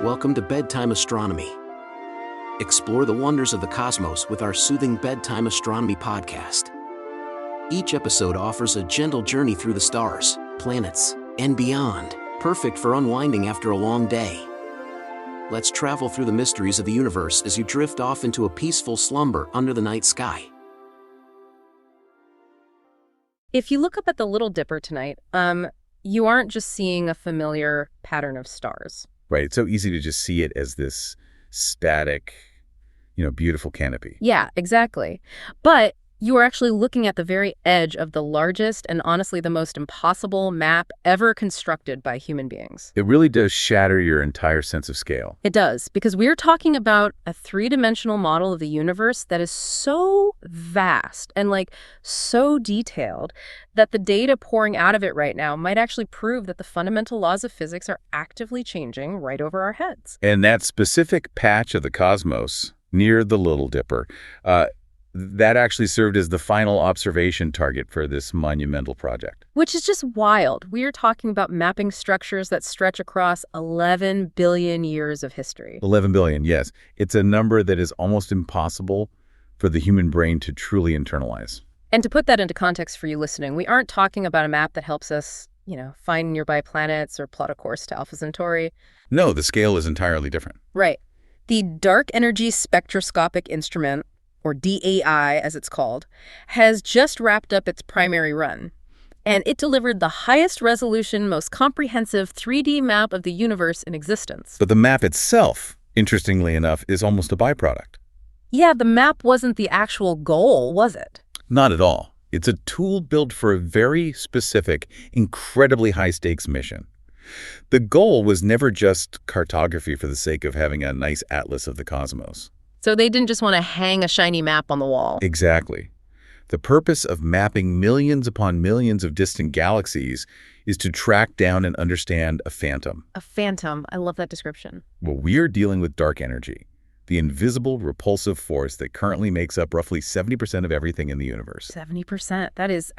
Welcome to Bedtime Astronomy. Explore the wonders of the cosmos with our soothing Bedtime Astronomy podcast. Each episode offers a gentle journey through the stars, planets, and beyond, perfect for unwinding after a long day. Let's travel through the mysteries of the universe as you drift off into a peaceful slumber under the night sky. If you look up at the Little Dipper tonight, you aren't just seeing a familiar pattern of stars. Right. It's so easy to just see it as this static, beautiful canopy. Yeah, exactly. But you are actually looking at the very edge of the largest and honestly the most impossible map ever constructed by human beings. It really does shatter your entire sense of scale. It does, because we're talking about a three-dimensional model of the universe that is so vast and so detailed that the data pouring out of it right now might actually prove that the fundamental laws of physics are actively changing right over our heads. And that specific patch of the cosmos near the Little Dipper, that actually served as the final observation target for this monumental project. Which is just wild. We are talking about mapping structures that stretch across 11 billion years of history. 11 billion, yes. It's a number that is almost impossible for the human brain to truly internalize. And to put that into context for you listening, we aren't talking about a map that helps us, find nearby planets or plot a course to Alpha Centauri. No, the scale is entirely different. Right. The Dark Energy Spectroscopic Instrument, or DESI as it's called, has just wrapped up its primary run. And it delivered the highest resolution, most comprehensive 3D map of the universe in existence. But the map itself, interestingly enough, is almost a byproduct. Yeah, the map wasn't the actual goal, was it? Not at all. It's a tool built for a very specific, incredibly high-stakes mission. The goal was never just cartography for the sake of having a nice atlas of the cosmos. So they didn't just want to hang a shiny map on the wall. Exactly. The purpose of mapping millions upon millions of distant galaxies is to track down and understand a phantom. A phantom. I love that description. Well, we're dealing with dark energy, the invisible, repulsive force that currently makes up roughly 70% of everything in the universe. 70%. That is,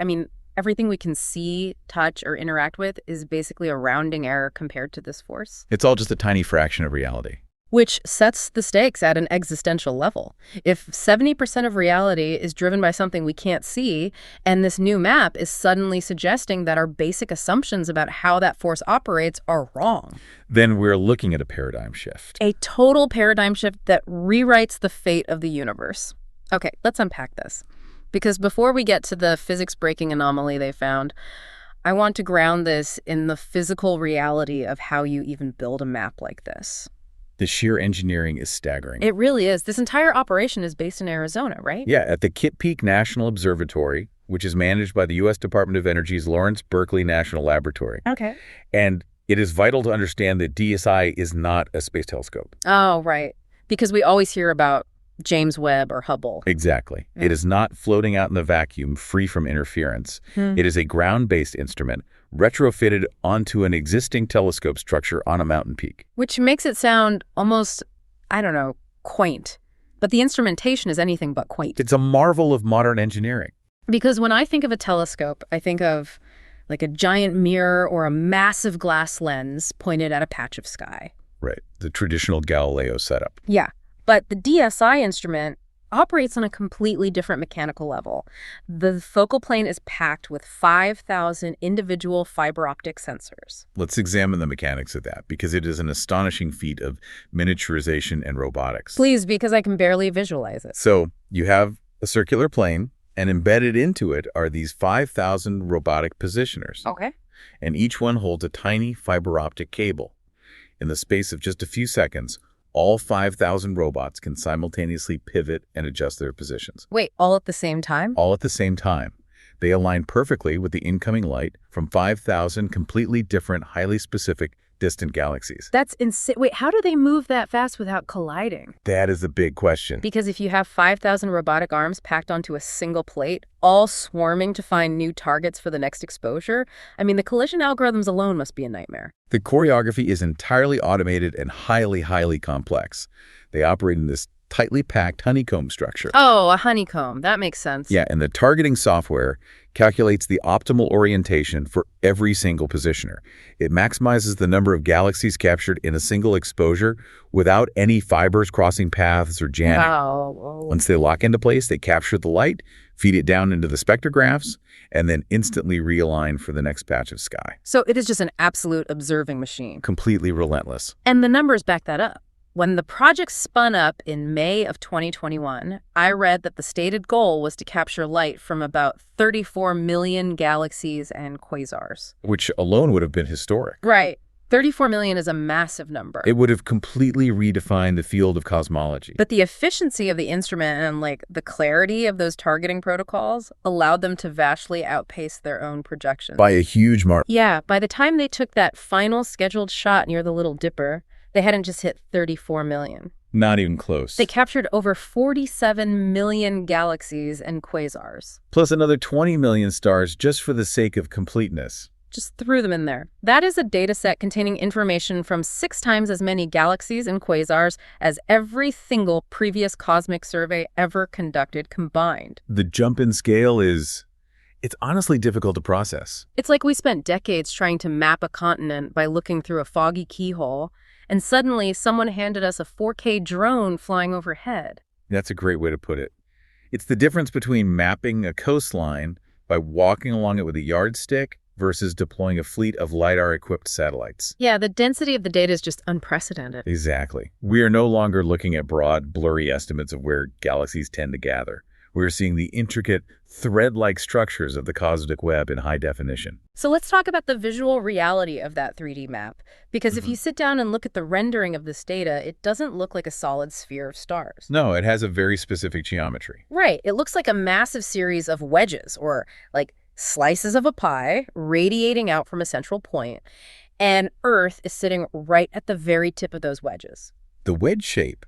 everything we can see, touch, or interact with is basically a rounding error compared to this force. It's all just a tiny fraction of reality. Which sets the stakes at an existential level. If 70% of reality is driven by something we can't see, and this new map is suddenly suggesting that our basic assumptions about how that force operates are wrong. Then we're looking at a paradigm shift. A total paradigm shift that rewrites the fate of the universe. Okay, let's unpack this. Because before we get to the physics-breaking anomaly they found, I want to ground this in the physical reality of how you even build a map like this. The sheer engineering is staggering. It really is. This entire operation is based in Arizona, right? Yeah, at the Kitt Peak National Observatory, which is managed by the U.S. Department of Energy's Lawrence Berkeley National Laboratory. Okay. And it is vital to understand that DESI is not a space telescope. Oh, right. Because we always hear about James Webb or Hubble. Exactly. Yeah. It is not floating out in the vacuum, free from interference. It is a ground-based instrument retrofitted onto an existing telescope structure on a mountain peak. Which makes it sound almost, quaint. But the instrumentation is anything but quaint. It's a marvel of modern engineering. Because when I think of a telescope, I think of like a giant mirror or a massive glass lens pointed at a patch of sky. Right. The traditional Galileo setup. Yeah. But the DSI instrument operates on a completely different mechanical level. The focal plane is packed with 5,000 individual fiber optic sensors. Let's examine the mechanics of that, because it is an astonishing feat of miniaturization and robotics. Please, because I can barely visualize it. So you have a circular plane, and embedded into it are these 5,000 robotic positioners. Okay. And each one holds a tiny fiber optic cable. In the space of just a few seconds, all 5,000 robots can simultaneously pivot and adjust their positions. Wait, all at the same time? All at the same time. They align perfectly with the incoming light from 5,000 completely different, highly specific, distant galaxies. That's insane. Wait, how do they move that fast without colliding? That is the big question. Because if you have 5,000 robotic arms packed onto a single plate, all swarming to find new targets for the next exposure, the collision algorithms alone must be a nightmare. The choreography is entirely automated and highly, highly complex. They operate in this tightly packed honeycomb structure. Oh, a honeycomb. That makes sense. Yeah, and the targeting software calculates the optimal orientation for every single positioner. It maximizes the number of galaxies captured in a single exposure without any fibers crossing paths or jamming. Wow. Once they lock into place, they capture the light, feed it down into the spectrographs, and then instantly realign for the next patch of sky. So it is just an absolute observing machine. Completely relentless. And the numbers back that up. When the project spun up in May of 2021, I read that the stated goal was to capture light from about 34 million galaxies and quasars. Which alone would have been historic. Right. 34 million is a massive number. It would have completely redefined the field of cosmology. But the efficiency of the instrument and the clarity of those targeting protocols allowed them to vastly outpace their own projections. By a huge margin. Yeah, by the time they took that final scheduled shot near the Little Dipper, they hadn't just hit 34 million. Not even close. They captured over 47 million galaxies and quasars. Plus another 20 million stars just for the sake of completeness. Just threw them in there. That is a data set containing information from 6 times as many galaxies and quasars as every single previous cosmic survey ever conducted combined. The jump in scale it's honestly difficult to process. It's like we spent decades trying to map a continent by looking through a foggy keyhole, and suddenly someone handed us a 4K drone flying overhead. That's a great way to put it. It's the difference between mapping a coastline by walking along it with a yardstick versus deploying a fleet of LiDAR-equipped satellites. Yeah, the density of the data is just unprecedented. Exactly. We are no longer looking at broad, blurry estimates of where galaxies tend to gather. We're seeing the intricate, thread-like structures of the cosmic web in high definition. So let's talk about the visual reality of that 3D map. Because if you sit down and look at the rendering of this data, it doesn't look like a solid sphere of stars. No, it has a very specific geometry. Right. It looks like a massive series of wedges, or slices of a pie radiating out from a central point, and Earth is sitting right at the very tip of those wedges. The wedge shape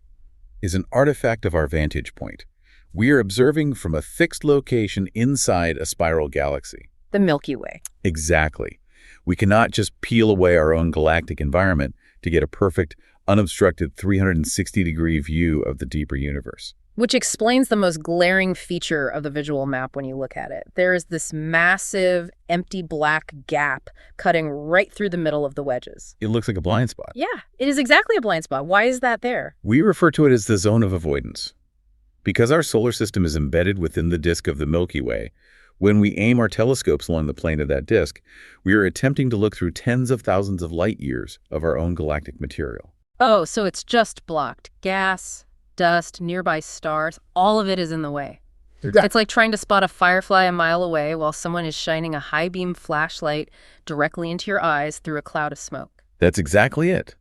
is an artifact of our vantage point. We are observing from a fixed location inside a spiral galaxy. The Milky Way. Exactly. We cannot just peel away our own galactic environment to get a perfect, unobstructed 360-degree view of the deeper universe. Which explains the most glaring feature of the visual map when you look at it. There is this massive, empty black gap cutting right through the middle of the wedges. It looks like a blind spot. Yeah, it is exactly a blind spot. Why is that there? We refer to it as the zone of avoidance. Because our solar system is embedded within the disk of the Milky Way, when we aim our telescopes along the plane of that disk, we are attempting to look through tens of thousands of light years of our own galactic material. Oh, so it's just blocked. Gas, dust, nearby stars, all of it is in the way. It's like trying to spot a firefly a mile away while someone is shining a high-beam flashlight directly into your eyes through a cloud of smoke. That's exactly it.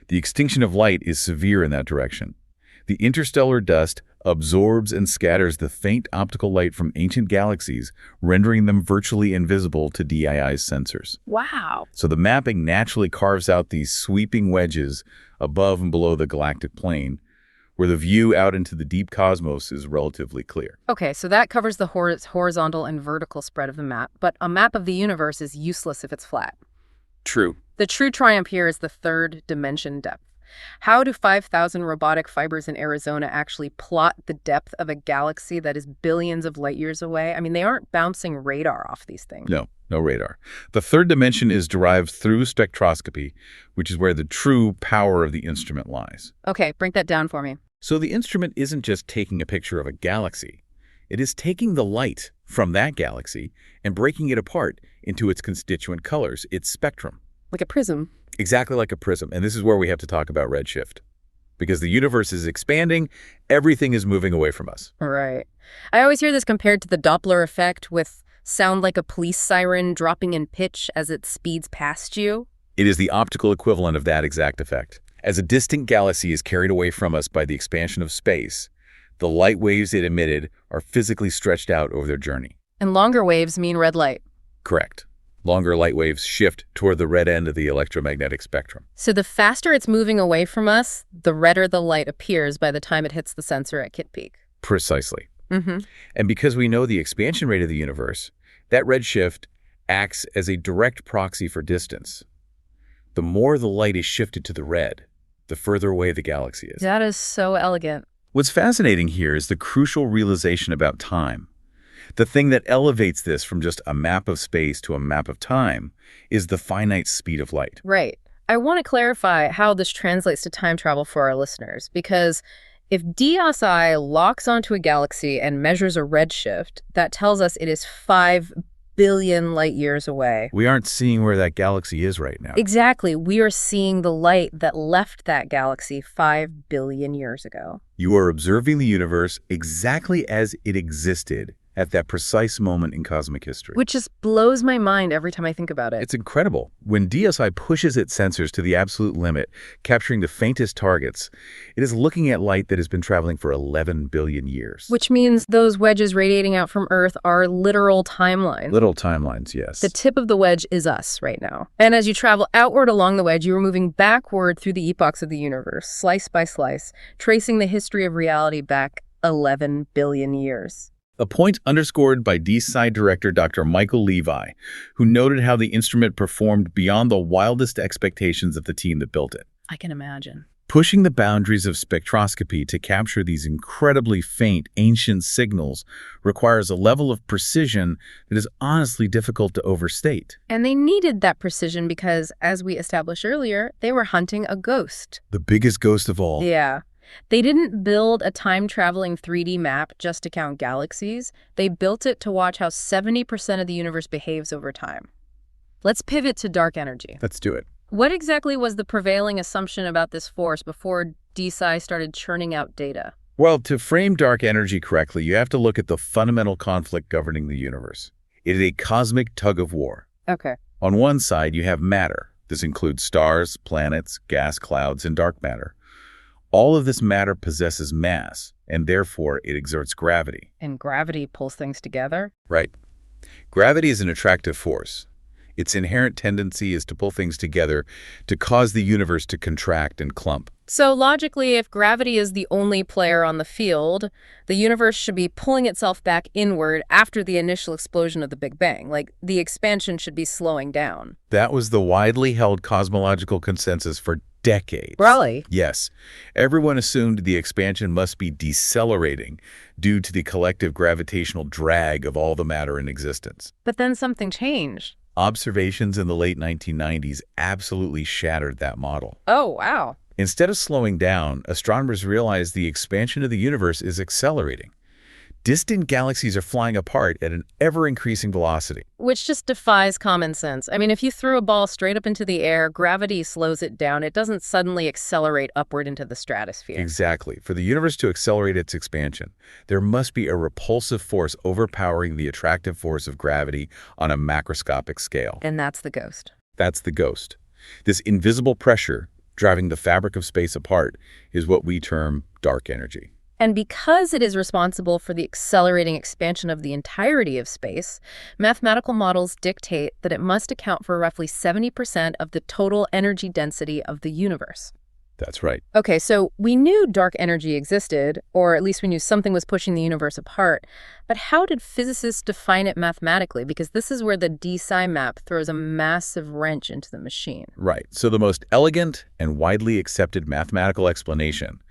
The extinction of light is severe in that direction. The interstellar dust absorbs and scatters the faint optical light from ancient galaxies, rendering them virtually invisible to DEI's sensors. Wow. So the mapping naturally carves out these sweeping wedges above and below the galactic plane, where the view out into the deep cosmos is relatively clear. Okay, so that covers the horizontal and vertical spread of the map, but a map of the universe is useless if it's flat. True. The true triumph here is the third dimension depth. How do 5,000 robotic fibers in Arizona actually plot the depth of a galaxy that is billions of light years away? I mean, they aren't bouncing radar off these things. No radar. The third dimension is derived through spectroscopy, which is where the true power of the instrument lies. Okay, break that down for me. So the instrument isn't just taking a picture of a galaxy. It is taking the light from that galaxy and breaking it apart into its constituent colors, its spectrum. Like a prism. Exactly like a prism. And this is where we have to talk about redshift. Because the universe is expanding, everything is moving away from us. Right. I always hear this compared to the Doppler effect, with sound like a police siren dropping in pitch as it speeds past you. It is the optical equivalent of that exact effect. As a distant galaxy is carried away from us by the expansion of space, the light waves it emitted are physically stretched out over their journey. And longer waves mean red light. Correct. Longer light waves shift toward the red end of the electromagnetic spectrum. So the faster it's moving away from us, the redder the light appears by the time it hits the sensor at Kitt Peak. Precisely. Mm-hmm. And because we know the expansion rate of the universe, that redshift acts as a direct proxy for distance. The more the light is shifted to the red, the further away the galaxy is. That is so elegant. What's fascinating here is the crucial realization about time. The thing that elevates this from just a map of space to a map of time is the finite speed of light. Right. I want to clarify how this translates to time travel for our listeners, because if DESI locks onto a galaxy and measures a redshift, that tells us it is 5 billion light years away. We aren't seeing where that galaxy is right now. Exactly. We are seeing the light that left that galaxy 5 billion years ago. You are observing the universe exactly as it existed at that precise moment in cosmic history. Which just blows my mind every time I think about it. It's incredible. When DSI pushes its sensors to the absolute limit, capturing the faintest targets, it is looking at light that has been traveling for 11 billion years. Which means those wedges radiating out from Earth are literal timelines. Literal timelines, yes. The tip of the wedge is us right now. And as you travel outward along the wedge, you are moving backward through the epochs of the universe, slice by slice, tracing the history of reality back 11 billion years. A point underscored by DESI director Dr. Michael Levi, who noted how the instrument performed beyond the wildest expectations of the team that built it. I can imagine. Pushing the boundaries of spectroscopy to capture these incredibly faint, ancient signals requires a level of precision that is honestly difficult to overstate. And they needed that precision because, as we established earlier, they were hunting a ghost. The biggest ghost of all. Yeah. They didn't build a time-traveling 3D map just to count galaxies. They built it to watch how 70% of the universe behaves over time. Let's pivot to dark energy. Let's do it. What exactly was the prevailing assumption about this force before DESI started churning out data? Well, to frame dark energy correctly, you have to look at the fundamental conflict governing the universe. It is a cosmic tug-of-war. Okay. On one side, you have matter. This includes stars, planets, gas clouds, and dark matter. All of this matter possesses mass, and therefore it exerts gravity. And gravity pulls things together? Right. Gravity is an attractive force. Its inherent tendency is to pull things together to cause the universe to contract and clump. So logically, if gravity is the only player on the field, the universe should be pulling itself back inward after the initial explosion of the Big Bang. Like, the expansion should be slowing down. That was the widely held cosmological consensus for decades. Really? Yes. Everyone assumed the expansion must be decelerating due to the collective gravitational drag of all the matter in existence. But then something changed. Observations in the late 1990s absolutely shattered that model. Oh, wow. Instead of slowing down, astronomers realized the expansion of the universe is accelerating. Distant galaxies are flying apart at an ever-increasing velocity. Which just defies common sense. I mean, if you threw a ball straight up into the air, gravity slows it down. It doesn't suddenly accelerate upward into the stratosphere. Exactly. For the universe to accelerate its expansion, there must be a repulsive force overpowering the attractive force of gravity on a macroscopic scale. And that's the ghost. That's the ghost. This invisible pressure driving the fabric of space apart is what we term dark energy. And because it is responsible for the accelerating expansion of the entirety of space, mathematical models dictate that it must account for roughly 70% of the total energy density of the universe. That's right. Okay, so we knew dark energy existed, or at least we knew something was pushing the universe apart. But how did physicists define it mathematically? Because this is where the DESI map throws a massive wrench into the machine. Right. So the most elegant and widely accepted mathematical explanation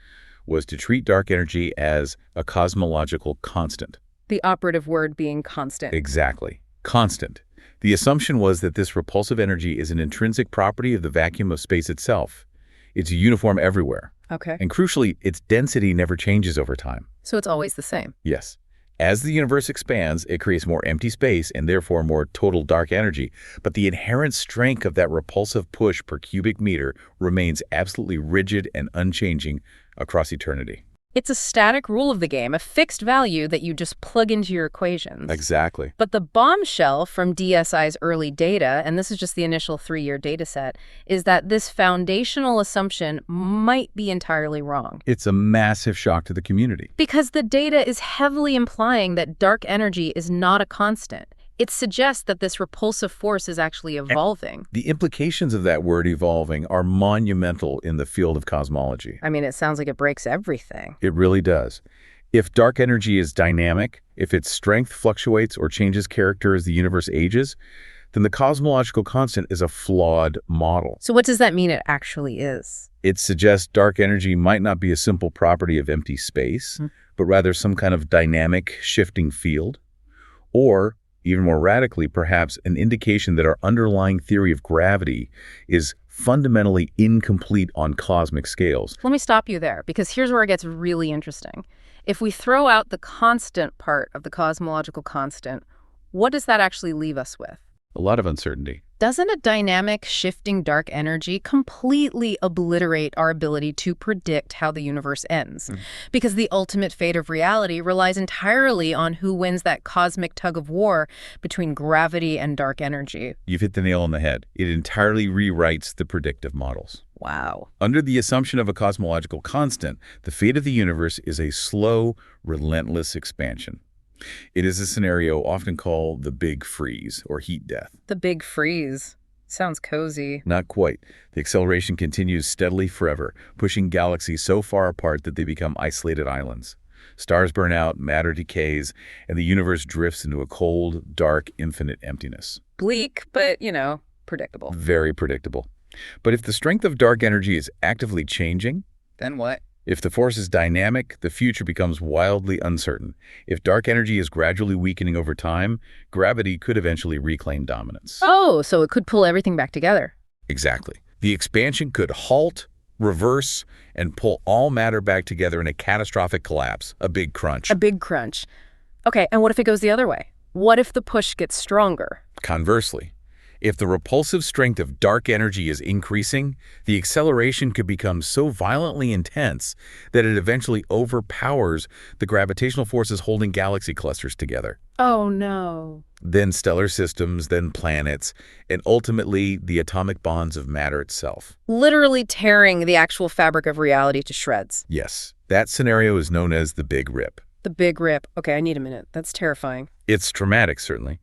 was to treat dark energy as a cosmological constant. The operative word being constant. Exactly. Constant. The assumption was that this repulsive energy is an intrinsic property of the vacuum of space itself. It's uniform everywhere. Okay. And crucially, its density never changes over time. So it's always the same. Yes. As the universe expands, it creates more empty space and therefore more total dark energy. But the inherent strength of that repulsive push per cubic meter remains absolutely rigid and unchanging across eternity. It's a static rule of the game, a fixed value that you just plug into your equations. Exactly. But the bombshell from DESI's early data, and this is just the initial 3-year data set, is that this foundational assumption might be entirely wrong. It's a massive shock to the community. Because the data is heavily implying that dark energy is not a constant. It suggests that this repulsive force is actually evolving. The implications of that word evolving are monumental in the field of cosmology. I mean, it sounds like it breaks everything. It really does. If dark energy is dynamic, if its strength fluctuates or changes character as the universe ages, then the cosmological constant is a flawed model. So what does that mean it actually is? It suggests dark energy might not be a simple property of empty space, but rather some kind of dynamic, shifting field. Or, even more radically, perhaps an indication that our underlying theory of gravity is fundamentally incomplete on cosmic scales. Let me stop you there, because here's where it gets really interesting. If we throw out the constant part of the cosmological constant, what does that actually leave us with? A lot of uncertainty. Doesn't a dynamic, shifting dark energy completely obliterate our ability to predict how the universe ends? Because the ultimate fate of reality relies entirely on who wins that cosmic tug of war between gravity and dark energy. You've hit the nail on the head. It entirely rewrites the predictive models. Wow. Under the assumption of a cosmological constant, the fate of the universe is a slow, relentless expansion. It is a scenario often called the Big Freeze, or heat death. The Big Freeze. Sounds cozy. Not quite. The acceleration continues steadily forever, pushing galaxies so far apart that they become isolated islands. Stars burn out, matter decays, and the universe drifts into a cold, dark, infinite emptiness. Bleak, but, predictable. Very predictable. But if the strength of dark energy is actively changing, Then what? if the force is dynamic, the future becomes wildly uncertain. If dark energy is gradually weakening over time, gravity could eventually reclaim dominance. Oh, so it could pull everything back together. Exactly. The expansion could halt, reverse, and pull all matter back together in a catastrophic collapse, a big crunch. A big crunch. Okay, and what if it goes the other way? What if the push gets stronger? Conversely, if the repulsive strength of dark energy is increasing, the acceleration could become so violently intense that it eventually overpowers the gravitational forces holding galaxy clusters together. Oh, no. Then stellar systems, then planets, and ultimately the atomic bonds of matter itself. Literally tearing the actual fabric of reality to shreds. Yes, that scenario is known as the Big Rip. The Big Rip. Okay, I need a minute. That's terrifying. It's traumatic, certainly.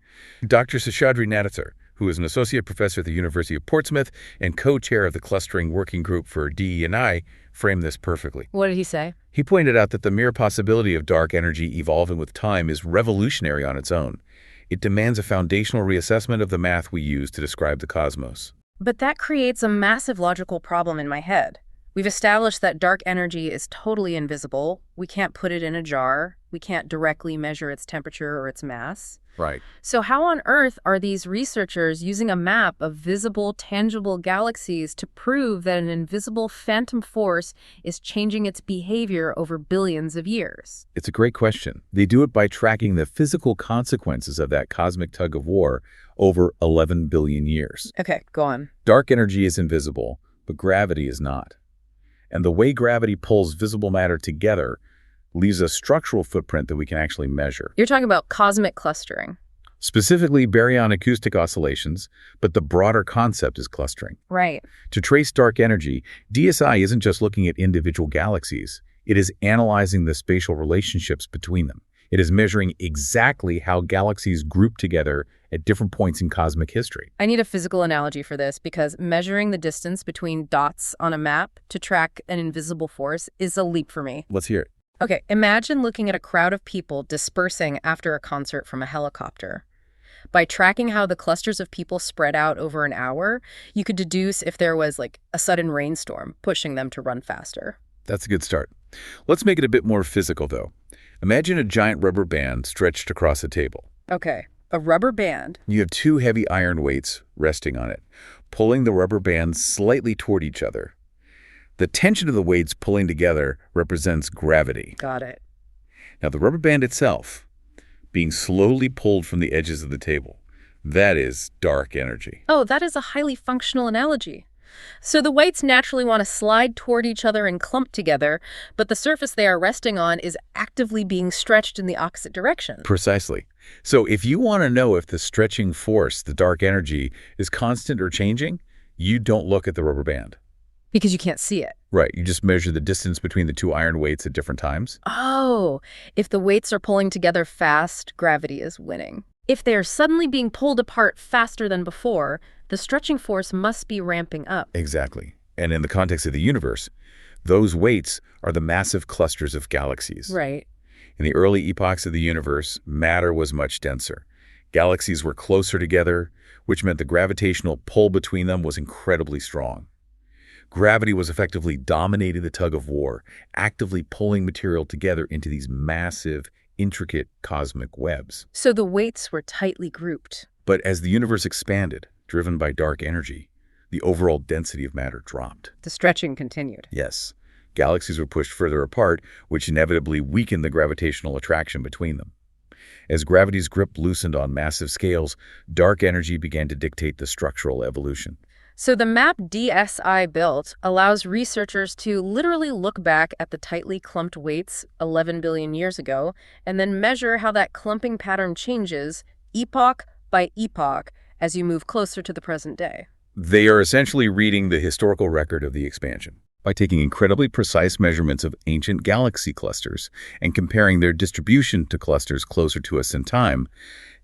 Dr. Seshadri Natarajan, who is an associate professor at the University of Portsmouth and co-chair of the clustering working group for DESI, framed this perfectly. What did he say? He pointed out that the mere possibility of dark energy evolving with time is revolutionary on its own. It demands a foundational reassessment of the math we use to describe the cosmos. But that creates a massive logical problem in my head. We've established that dark energy is totally invisible. We can't put it in a jar. We can't directly measure its temperature or its mass. Right. So how on earth are these researchers using a map of visible, tangible galaxies to prove that an invisible phantom force is changing its behavior over billions of years? It's a great question. They do it by tracking the physical consequences of that cosmic tug of war over 11 billion years. Okay, go on. Dark energy is invisible, but gravity is not. And the way gravity pulls visible matter together leaves a structural footprint that we can actually measure. You're talking about cosmic clustering. Specifically baryon acoustic oscillations, but the broader concept is clustering. Right. To trace dark energy, DSI isn't just looking at individual galaxies. It is analyzing the spatial relationships between them. It is measuring exactly how galaxies group together at different points in cosmic history. I need a physical analogy for this because measuring the distance between dots on a map to track an invisible force is a leap for me. Let's hear it. Okay, imagine looking at a crowd of people dispersing after a concert from a helicopter. By tracking how the clusters of people spread out over an hour, you could deduce if there was like a sudden rainstorm pushing them to run faster. That's a good start. Let's make it a bit more physical, though. Imagine a giant rubber band stretched across a table. Okay, a rubber band. You have two heavy iron weights resting on it, pulling the rubber bands slightly toward each other. The tension of the weights pulling together represents gravity. Got it. Now, the rubber band itself, being slowly pulled from the edges of the table, that is dark energy. Oh, that is a highly functional analogy. So the weights naturally want to slide toward each other and clump together, but the surface they are resting on is actively being stretched in the opposite direction. Precisely. So if you want to know if the stretching force, the dark energy, is constant or changing, you don't look at the rubber band. Because you can't see it. Right. You just measure the distance between the two iron weights at different times. Oh, if the weights are pulling together fast, gravity is winning. If they are suddenly being pulled apart faster than before, the stretching force must be ramping up. Exactly. And in the context of the universe, those weights are the massive clusters of galaxies. Right. In the early epochs of the universe, matter was much denser. Galaxies were closer together, which meant the gravitational pull between them was incredibly strong. Gravity was effectively dominating the tug-of-war, actively pulling material together into these massive, intricate cosmic webs. So the weights were tightly grouped. But as the universe expanded, driven by dark energy, the overall density of matter dropped. The stretching continued. Yes, galaxies were pushed further apart, which inevitably weakened the gravitational attraction between them. As gravity's grip loosened on massive scales, dark energy began to dictate the structural evolution. So the map DESI built allows researchers to literally look back at the tightly clumped weights 11 billion years ago and then measure how that clumping pattern changes epoch by epoch as you move closer to the present day. They are essentially reading the historical record of the expansion by taking incredibly precise measurements of ancient galaxy clusters and comparing their distribution to clusters closer to us in time.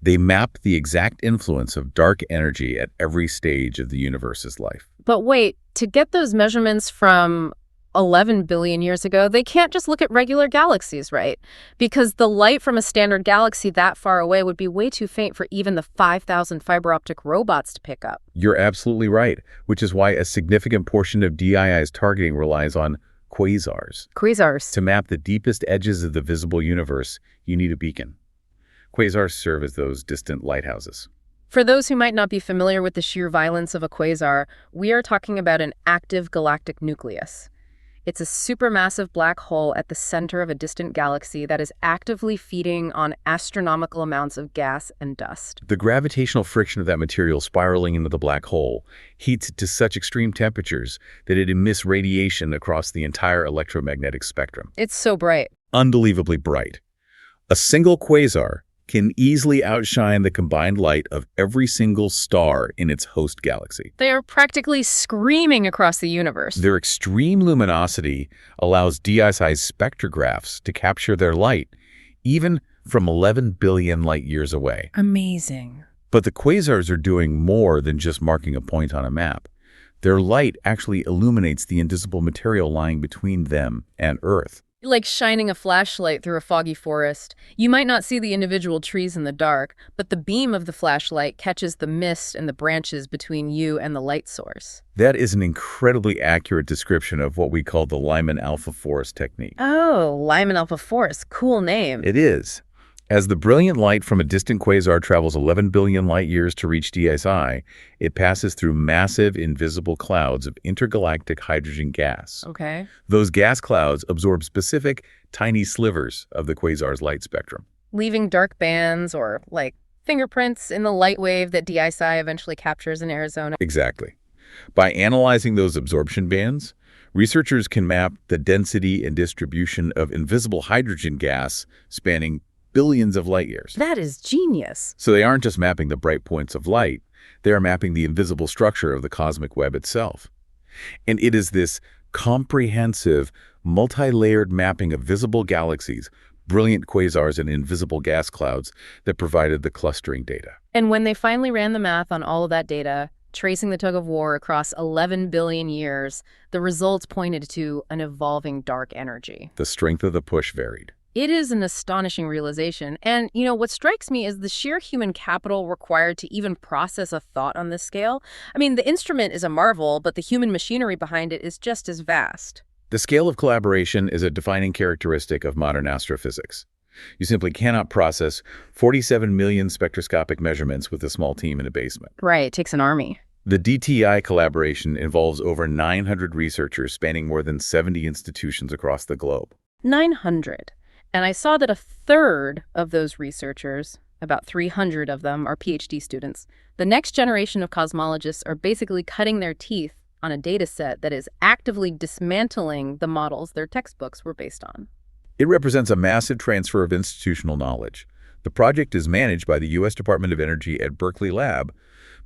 They map the exact influence of dark energy at every stage of the universe's life. But wait, to get those measurements from 11 billion years ago, they can't just look at regular galaxies, right? Because the light from a standard galaxy that far away would be way too faint for even the 5,000 fiber optic robots to pick up. You're absolutely right, which is why a significant portion of DII's targeting relies on quasars. Quasars. To map the deepest edges of the visible universe, you need a beacon. Quasars serve as those distant lighthouses. For those who might not be familiar with the sheer violence of a quasar, we are talking about an active galactic nucleus. It's a supermassive black hole at the center of a distant galaxy that is actively feeding on astronomical amounts of gas and dust. The gravitational friction of that material spiraling into the black hole heats it to such extreme temperatures that it emits radiation across the entire electromagnetic spectrum. It's so bright. Unbelievably bright. A single quasar can easily outshine the combined light of every single star in its host galaxy. They are practically screaming across the universe. Their extreme luminosity allows DESI's spectrographs to capture their light, even from 11 billion light-years away. Amazing. But the quasars are doing more than just marking a point on a map. Their light actually illuminates the invisible material lying between them and Earth. Like shining a flashlight through a foggy forest. You might not see the individual trees in the dark, but the beam of the flashlight catches the mist and the branches between you and the light source. That is an incredibly accurate description of what we call the Lyman alpha forest technique. Oh, Lyman alpha forest. Cool name. It is. As the brilliant light from a distant quasar travels 11 billion light-years to reach DESI, it passes through massive invisible clouds of intergalactic hydrogen gas. Okay. Those gas clouds absorb specific, tiny slivers of the quasar's light spectrum, Leaving dark bands or, like, fingerprints in the light wave that DESI eventually captures in Arizona. Exactly. By analyzing those absorption bands, researchers can map the density and distribution of invisible hydrogen gas spanning billions of light years. That is genius. So they aren't just mapping the bright points of light, they are mapping the invisible structure of the cosmic web itself. And it is this comprehensive, multi-layered mapping of visible galaxies, brilliant quasars, and invisible gas clouds that provided the clustering data. And when they finally ran the math on all of that data, tracing the tug-of-war across 11 billion years, the results pointed to an evolving dark energy. The strength of the push varied. It is an astonishing realization. And, you know, what strikes me is the sheer human capital required to even process a thought on this scale. I mean, the instrument is a marvel, but the human machinery behind it is just as vast. The scale of collaboration is a defining characteristic of modern astrophysics. You simply cannot process 47 million spectroscopic measurements with a small team in a basement. Right, it takes an army. The DTI collaboration involves over 900 researchers spanning more than 70 institutions across the globe. 900. And I saw that a third of those researchers, about 300 of them, are PhD students. The next generation of cosmologists are basically cutting their teeth on a data set that is actively dismantling the models their textbooks were based on. It represents a massive transfer of institutional knowledge. The project is managed by the U.S. Department of Energy at Berkeley Lab,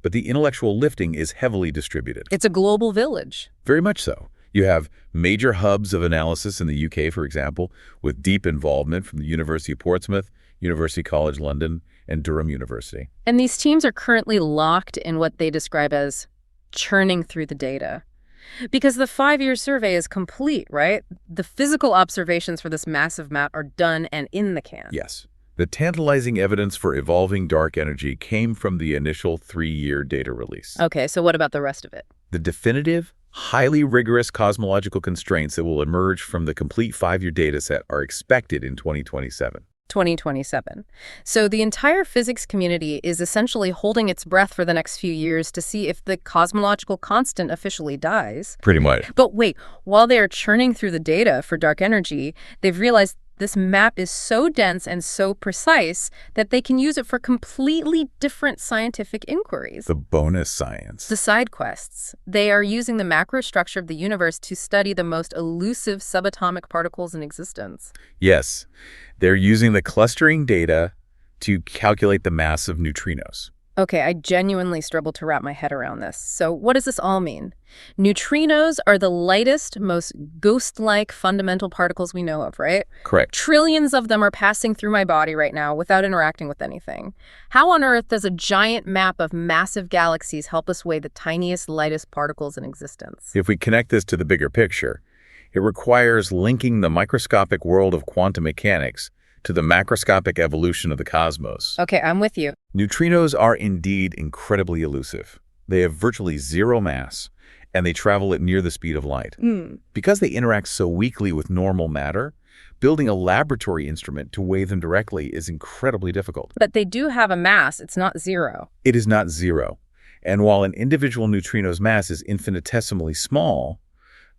but the intellectual lifting is heavily distributed. It's a global village. Very much so. You have major hubs of analysis in the UK, for example, with deep involvement from the University of Portsmouth, University College London, and Durham University. And these teams are currently locked in what they describe as churning through the data. Because the 5-year survey is complete, right? The physical observations for this massive map are done and in the can. Yes. The tantalizing evidence for evolving dark energy came from the initial 3-year data release. Okay, so what about the rest of it? The definitive, highly rigorous cosmological constraints that will emerge from the complete 5-year dataset are expected in 2027. 2027. So the entire physics community is essentially holding its breath for the next few years to see if the cosmological constant officially dies. Pretty much. But wait, while they are churning through the data for dark energy, they've realized this map is so dense and so precise that they can use it for completely different scientific inquiries. The bonus science. The side quests. They are using the macro structure of the universe to study the most elusive subatomic particles in existence. Yes, they're using the clustering data to calculate the mass of neutrinos. Okay, I genuinely struggle to wrap my head around this. So what does this all mean? Neutrinos are the lightest, most ghost-like fundamental particles we know of, right? Correct. Trillions of them are passing through my body right now without interacting with anything. How on earth does a giant map of massive galaxies help us weigh the tiniest, lightest particles in existence? If we connect this to the bigger picture, it requires linking the microscopic world of quantum mechanics to the macroscopic evolution of the cosmos. Okay, I'm with you. Neutrinos are indeed incredibly elusive. They have virtually zero mass, and they travel at near the speed of light. Because they interact so weakly with normal matter, building a laboratory instrument to weigh them directly is incredibly difficult. But they do have a mass. It's not zero. It is not zero. And while an individual neutrino's mass is infinitesimally small,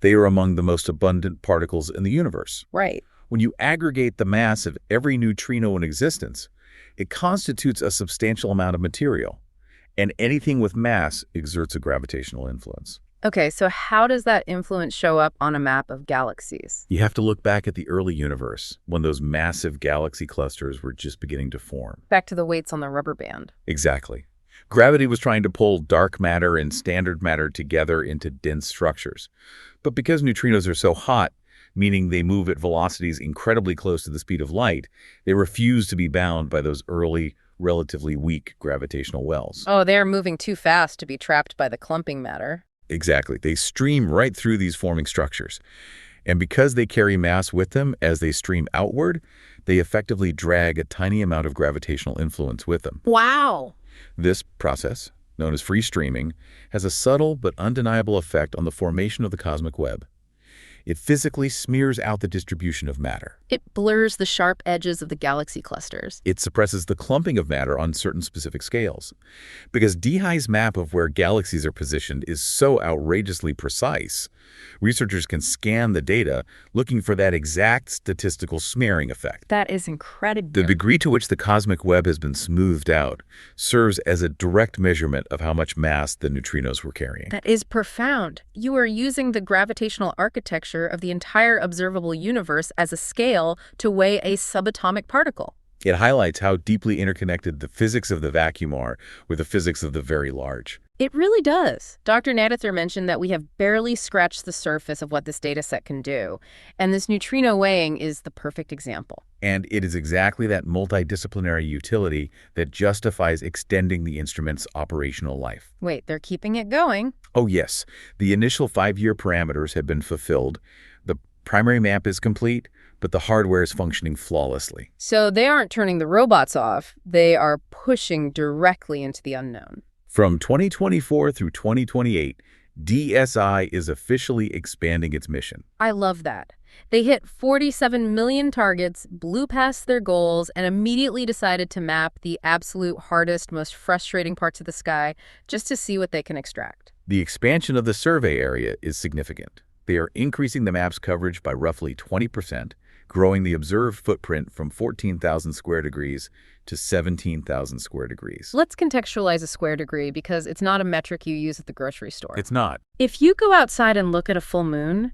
they are among the most abundant particles in the universe. Right. When you aggregate the mass of every neutrino in existence, it constitutes a substantial amount of material, and anything with mass exerts a gravitational influence. Okay, so how does that influence show up on a map of galaxies? You have to look back at the early universe, when those massive galaxy clusters were just beginning to form. Back to the weights on the rubber band. Exactly. Gravity was trying to pull dark matter and standard matter together into dense structures. But because neutrinos are so hot, meaning they move at velocities incredibly close to the speed of light, they refuse to be bound by those early, relatively weak gravitational wells. Oh, they're moving too fast to be trapped by the clumping matter. Exactly. They stream right through these forming structures. And because they carry mass with them as they stream outward, they effectively drag a tiny amount of gravitational influence with them. Wow! This process, known as free streaming, has a subtle but undeniable effect on the formation of the cosmic web. It physically smears out the distribution of matter. It blurs the sharp edges of the galaxy clusters. It suppresses the clumping of matter on certain specific scales. Because DESI's map of where galaxies are positioned is so outrageously precise, researchers can scan the data looking for that exact statistical smearing effect. That is incredible. The degree to which the cosmic web has been smoothed out serves as a direct measurement of how much mass the neutrinos were carrying. That is profound. You are using the gravitational architecture of the entire observable universe as a scale to weigh a subatomic particle. It highlights how deeply interconnected the physics of the vacuum are with the physics of the very large. It really does. Dr. Nadither mentioned that we have barely scratched the surface of what this data set can do, and this neutrino weighing is the perfect example. And it is exactly that multidisciplinary utility that justifies extending the instrument's operational life. Wait, they're keeping it going? Oh yes, the initial 5-year parameters have been fulfilled. The primary map is complete, but the hardware is functioning flawlessly. So they aren't turning the robots off, they are pushing directly into the unknown. From 2024 through 2028, DESI is officially expanding its mission. I love that. They hit 47 million targets, blew past their goals, and immediately decided to map the absolute hardest, most frustrating parts of the sky just to see what they can extract. The expansion of the survey area is significant. They are increasing the map's coverage by roughly 20%, growing the observed footprint from 14,000 square degrees to 17,000 square degrees. Let's contextualize a square degree because it's not a metric you use at the grocery store. It's not. If you go outside and look at a full moon,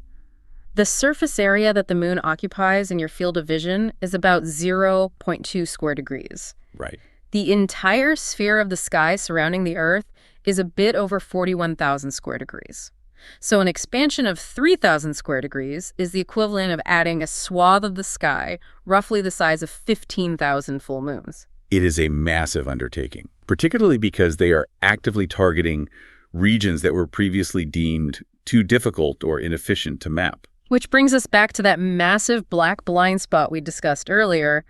the surface area that the moon occupies in your field of vision is about 0.2 square degrees. Right. The entire sphere of the sky surrounding the Earth is a bit over 41,000 square degrees. So an expansion of 3,000 square degrees is the equivalent of adding a swath of the sky roughly the size of 15,000 full moons. It is a massive undertaking, particularly because they are actively targeting regions that were previously deemed too difficult or inefficient to map. Which brings us back to that massive black blind spot we discussed earlier,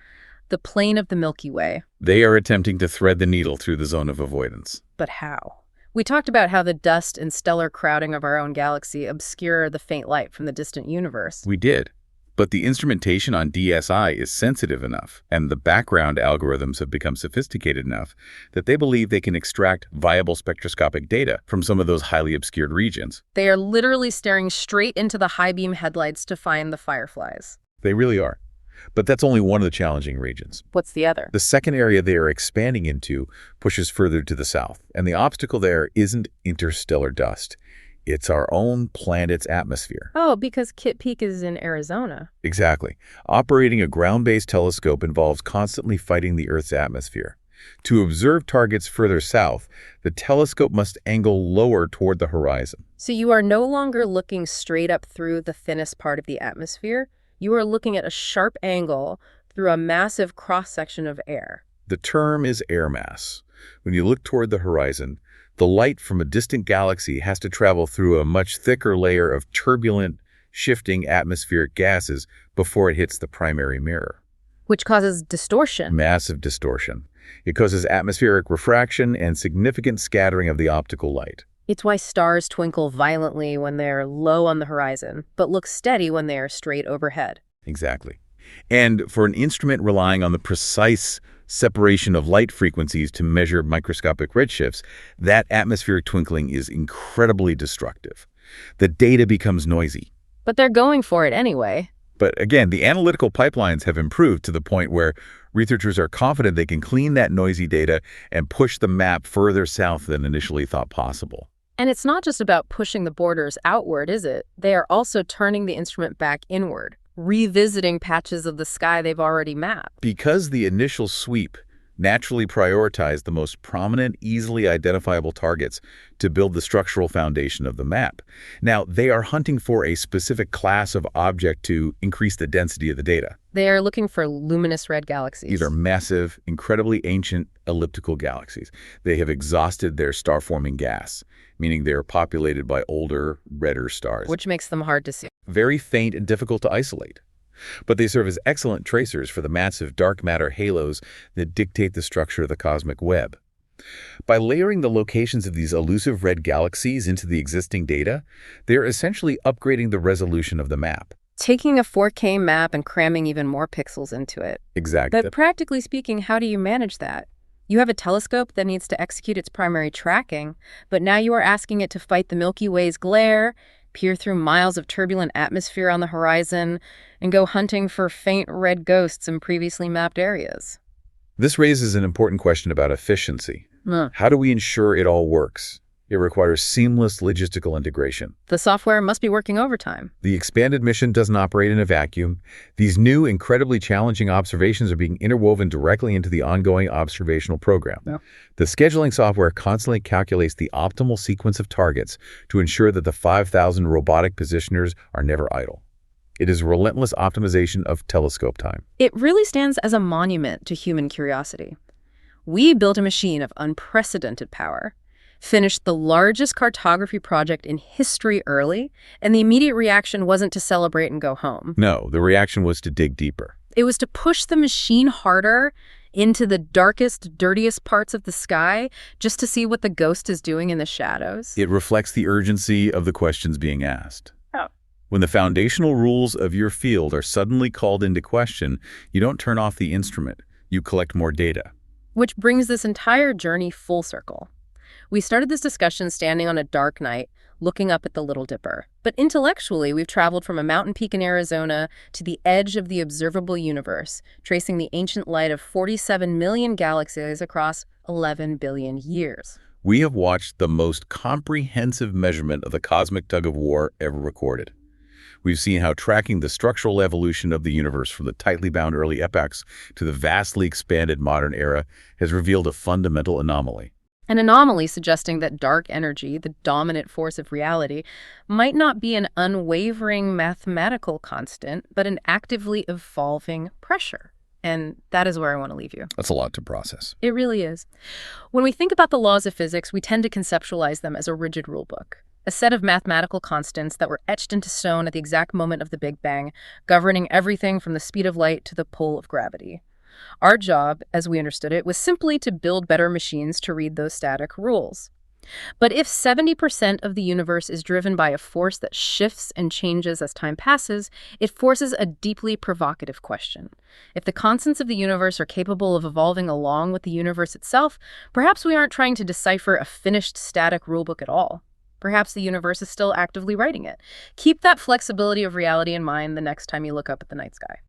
the plane of the Milky Way. They are attempting to thread the needle through the zone of avoidance. But how? We talked about how the dust and stellar crowding of our own galaxy obscure the faint light from the distant universe. We did. But the instrumentation on DSI is sensitive enough, and the background algorithms have become sophisticated enough that they believe they can extract viable spectroscopic data from some of those highly obscured regions. They are literally staring straight into the high-beam headlights to find the fireflies. They really are. But that's only one of the challenging regions. What's the other? The second area they are expanding into pushes further to the south, and the obstacle there isn't interstellar dust. It's our own planet's atmosphere. Oh, because Kitt Peak is in Arizona. Exactly. Operating a ground-based telescope involves constantly fighting the Earth's atmosphere. To observe targets further south, the telescope must angle lower toward the horizon. So you are no longer looking straight up through the thinnest part of the atmosphere. You are looking at a sharp angle through a massive cross-section of air. The term is air mass. When you look toward the horizon, the light from a distant galaxy has to travel through a much thicker layer of turbulent, shifting atmospheric gases before it hits the primary mirror. Which causes distortion. Massive distortion. It causes atmospheric refraction and significant scattering of the optical light. It's why stars twinkle violently when they're low on the horizon, but look steady when they are straight overhead. Exactly. And for an instrument relying on the precise separation of light frequencies to measure microscopic redshifts, that atmospheric twinkling is incredibly destructive. The data becomes noisy. But they're going for it anyway. But again, the analytical pipelines have improved to the point where researchers are confident they can clean that noisy data and push the map further south than initially thought possible. And it's not just about pushing the borders outward, is it? They are also turning the instrument back inward, revisiting patches of the sky they've already mapped. Because the initial sweep naturally prioritized the most prominent, easily identifiable targets to build the structural foundation of the map. Now, they are hunting for a specific class of object to increase the density of the data. They are looking for luminous red galaxies. These are massive, incredibly ancient elliptical galaxies. They have exhausted their star-forming gas, meaning they are populated by older, redder stars. Which makes them hard to see. Very faint and difficult to isolate. But they serve as excellent tracers for the massive dark matter halos that dictate the structure of the cosmic web. By layering the locations of these elusive red galaxies into the existing data, they're essentially upgrading the resolution of the map. Taking a 4K map and cramming even more pixels into it. Exactly. But practically speaking, how do you manage that? You have a telescope that needs to execute its primary tracking, but now you are asking it to fight the Milky Way's glare, peer through miles of turbulent atmosphere on the horizon, and go hunting for faint red ghosts in previously mapped areas. This raises an important question about efficiency. How do we ensure it all works? It requires seamless logistical integration. The software must be working overtime. The expanded mission doesn't operate in a vacuum. These new, incredibly challenging observations are being interwoven directly into the ongoing observational program. Yeah. The scheduling software constantly calculates the optimal sequence of targets to ensure that the 5,000 robotic positioners are never idle. It is relentless optimization of telescope time. It really stands as a monument to human curiosity. We built a machine of unprecedented power, finished the largest cartography project in history early, and the immediate reaction wasn't to celebrate and go home. No, the reaction was to dig deeper. It was to push the machine harder into the darkest, dirtiest parts of the sky just to see what the ghost is doing in the shadows. It reflects the urgency of the questions being asked. Oh. When the foundational rules of your field are suddenly called into question, you don't turn off the instrument. You collect more data. Which brings this entire journey full circle. We started this discussion standing on a dark night, looking up at the Little Dipper. But intellectually, we've traveled from a mountain peak in Arizona to the edge of the observable universe, tracing the ancient light of 47 million galaxies across 11 billion years. We have watched the most comprehensive measurement of the cosmic tug-of-war ever recorded. We've seen how tracking the structural evolution of the universe from the tightly bound early epochs to the vastly expanded modern era has revealed a fundamental anomaly. An anomaly suggesting that dark energy, the dominant force of reality, might not be an unwavering mathematical constant, but an actively evolving pressure. And that is where I want to leave you. That's a lot to process. It really is. When we think about the laws of physics, we tend to conceptualize them as a rigid rulebook, a set of mathematical constants that were etched into stone at the exact moment of the Big Bang, governing everything from the speed of light to the pull of gravity. Our job, as we understood it, was simply to build better machines to read those static rules. But if 70% of the universe is driven by a force that shifts and changes as time passes, it forces a deeply provocative question. If the constants of the universe are capable of evolving along with the universe itself, perhaps we aren't trying to decipher a finished static rulebook at all. Perhaps the universe is still actively writing it. Keep that flexibility of reality in mind the next time you look up at the night sky.